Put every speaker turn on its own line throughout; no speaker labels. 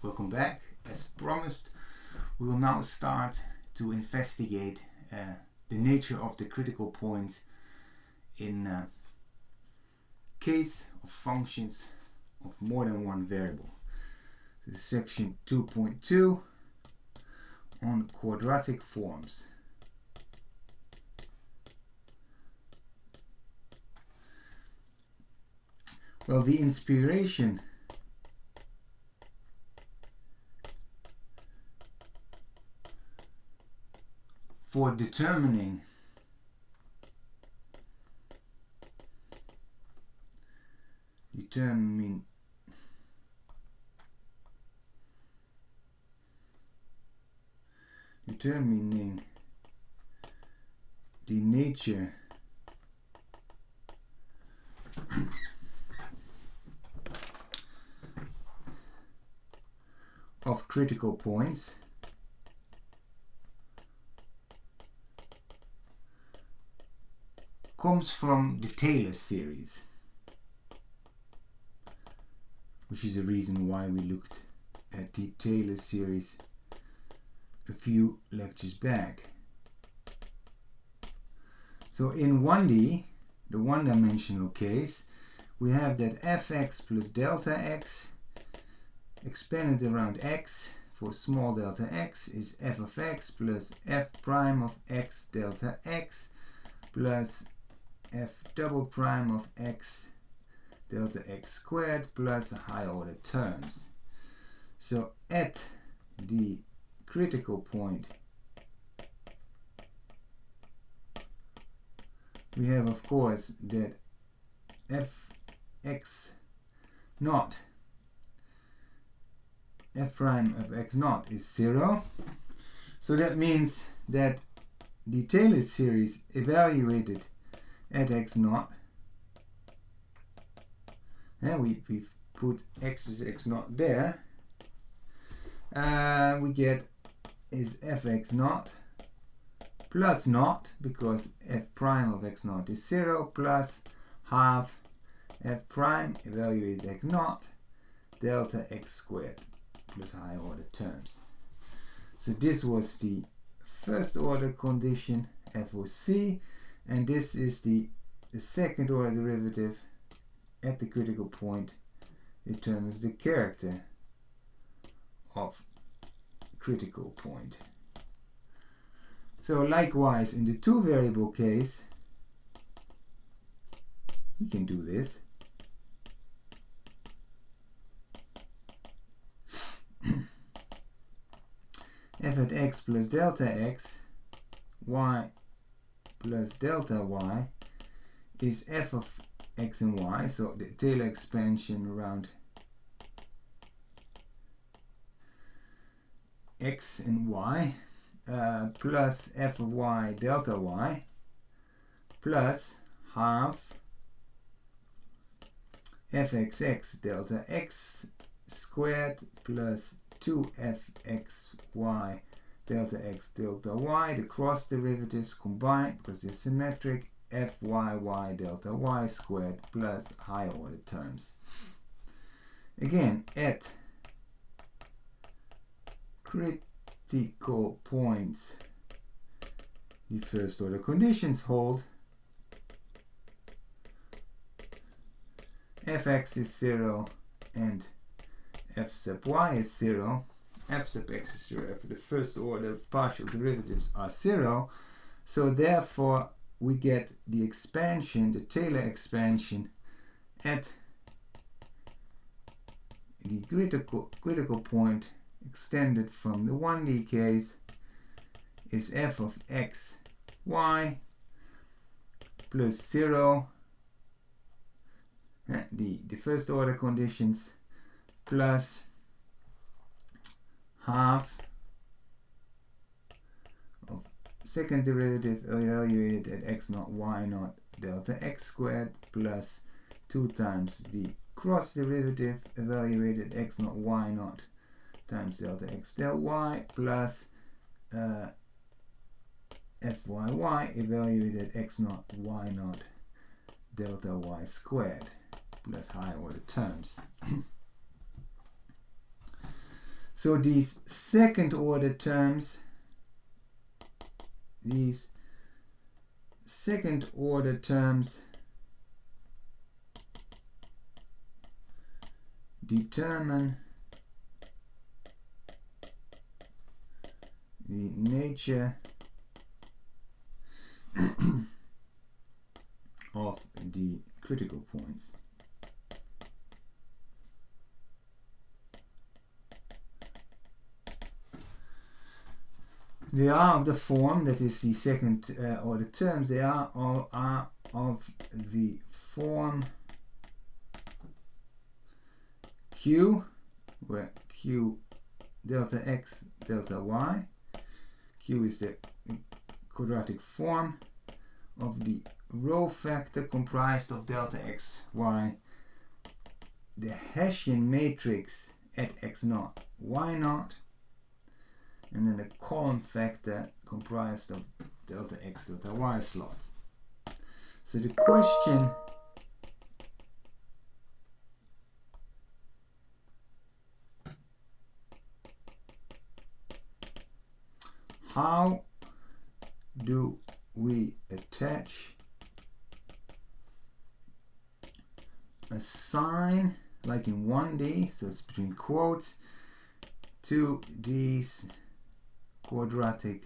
Welcome back. As promised, we will now start to investigate the nature of the critical points in case of functions of more than one variable. This is section 2.2 on quadratic forms. Well, the inspiration for determining the nature of critical points comes from the Taylor series, which is the reason why we looked at the Taylor series a few lectures back. So in 1D, the one-dimensional case, we have that fx plus delta x expanded around x for small delta x is f of x plus f prime of x delta x plus f double prime of x delta x squared plus higher order terms. So at the critical point we have, of course, that fx naught f prime of x naught is 0. So that means that the Taylor series evaluated at x naught, and we've put x is x naught there, we get is fx naught plus naught, because f prime of x naught is 0, plus half f prime evaluated x naught delta x squared plus higher order terms. So this was the first order condition, FOC, and this is the second order derivative at the critical point determines the character of critical point. So likewise in the two variable case we can do this. F at x plus delta x, y plus delta y is f of x and y, so the Taylor expansion around x and y, plus f of y delta y plus half fxx delta x squared plus 2fxy delta x delta y. The cross derivatives combined because they're symmetric, fyy delta y squared plus higher order terms. Again, at critical points the first order conditions hold. Fx is 0 and f sub y is 0, f sub x is 0, for the first order partial derivatives are 0, so therefore we get the expansion, the Taylor expansion at the critical point extended from the 1D case is f of x y plus 0, the first order conditions, plus half of second derivative evaluated at x naught y naught delta x squared plus 2 times the cross derivative evaluated at x naught y naught times delta x del y plus fyy evaluated at x naught y naught delta y squared plus higher order terms. So these second order terms determine the nature of the critical points. They are of the form, that is the second order terms, they are of the form Q, where Q delta x delta y. Q is the quadratic form of the row factor comprised of delta x, y, the Hessian matrix at x naught, y naught, and then the column factor comprised of delta x delta y slots. So the question how do we attach a sign, like in 1D, so it's between quotes, to these quadratic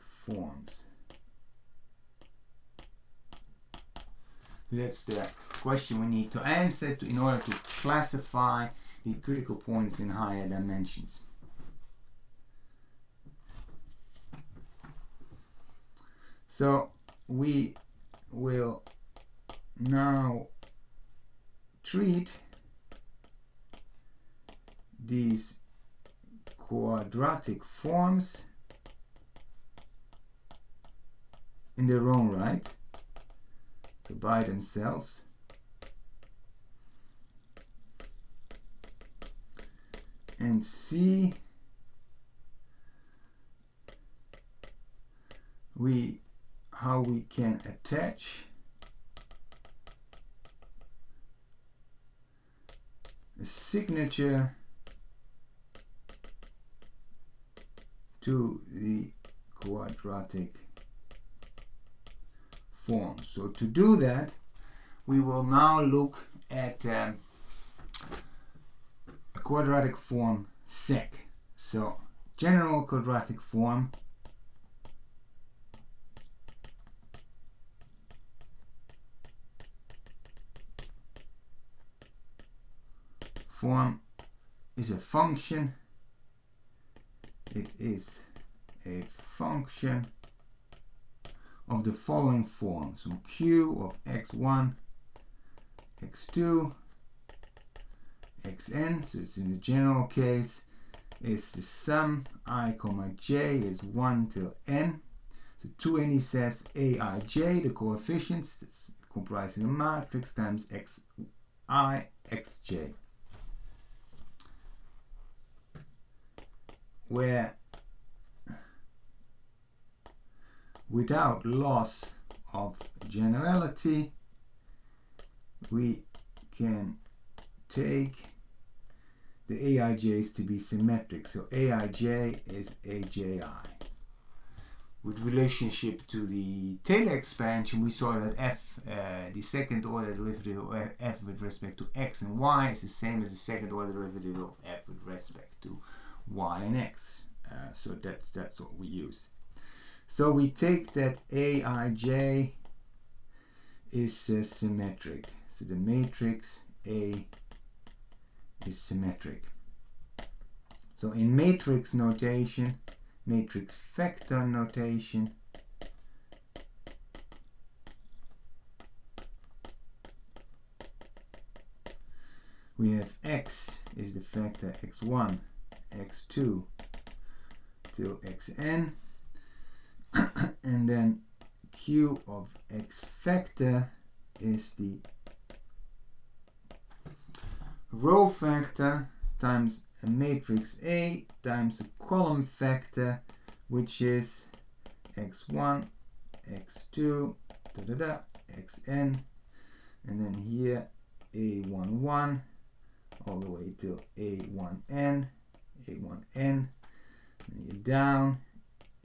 forms? That's the question we need to answer in order to classify the critical points in higher dimensions. So we will now treat these quadratic forms in their own right, so by themselves, and see how we can attach a signature to the quadratic form. So to do that, we will now look at a quadratic form sec. So general quadratic form is a function. It is a function of the following form. So q of x1, x2, xn, so it's in the general case, is the sum I comma j is 1 till n. So 2n, he says aij, the coefficients, that's comprising a matrix, times xi, xj. Where without loss of generality we can take the aij's to be symmetric. So aij is aji. With relationship to the Taylor expansion, we saw that f, the second order derivative of f with respect to x and y, is the same as the second order derivative of f with respect to y and x. So that's what we use. So we take that aij is symmetric. So the matrix A is symmetric. So in matrix notation, matrix vector notation, we have x is the vector x1, x2 till xn, and then q of x vector is the row factor times a matrix A times a column factor, which is x1, x2, xn, and then here a11, all the way till A1n, and you're down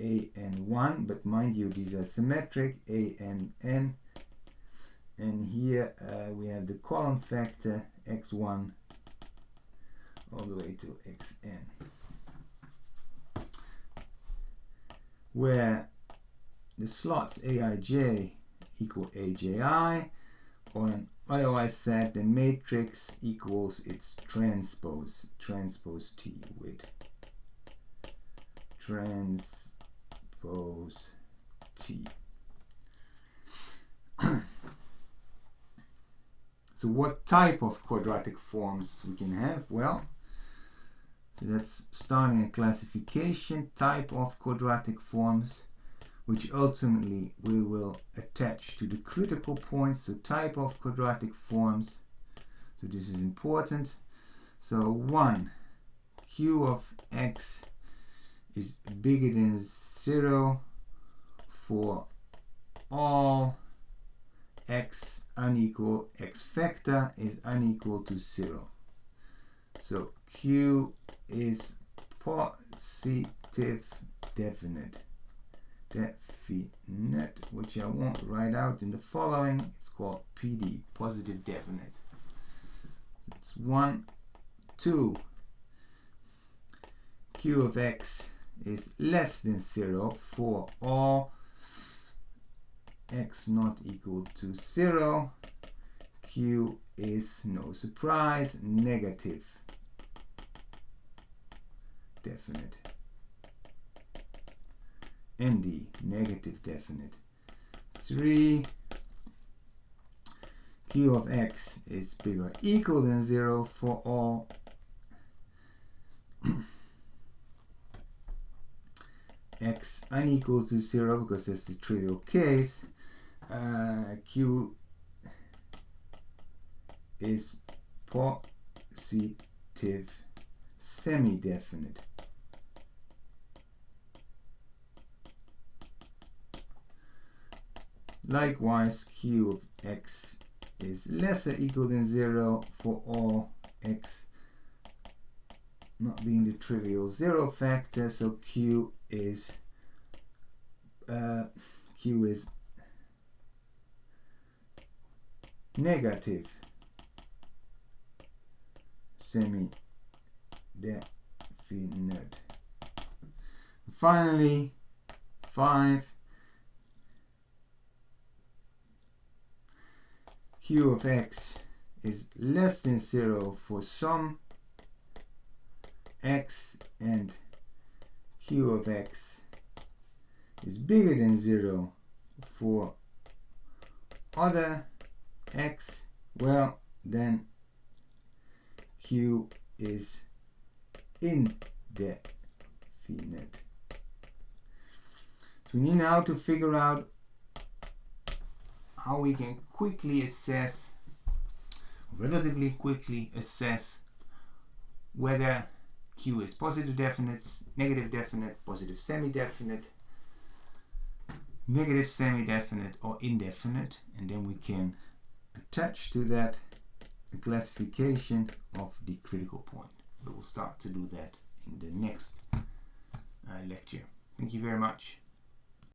AN1, but mind you, these are symmetric, ANN, and here we have the column factor x1 all the way to xn, where the slots aij equal AJI, or otherwise said, the matrix equals its transpose T with transpose T. So what type of quadratic forms we can have? Well, so that's starting a classification, type of quadratic forms, which ultimately we will attach to the critical points. So type of quadratic forms, so this is important. So 1, q of x is bigger than 0 for all x unequal, x factor is unequal to 0. So q is positive definite, which I won't write out in the following. It's called PD, positive definite. It's 1, 2. Q of x is less than 0 for all x not equal to 0. Q is, no surprise, negative definite. ND, negative definite. 3. Q of x is bigger or equal than 0 for all x unequal to 0, because that's the trivial case. Q is positive semi-definite. Likewise, q of x is less or equal than 0 for all x not being the trivial 0 factor. So q is negative semi-definite. Finally, 5. Q of x is less than 0 for some x, and q of x is bigger than 0 for other x. Well, then q is indefinite. So we need now to figure out how we can relatively quickly assess whether q is positive definite, negative definite, positive semi-definite, negative semi-definite, or indefinite, and then we can attach to that a classification of the critical point. We will start to do that in the next lecture. Thank you very much.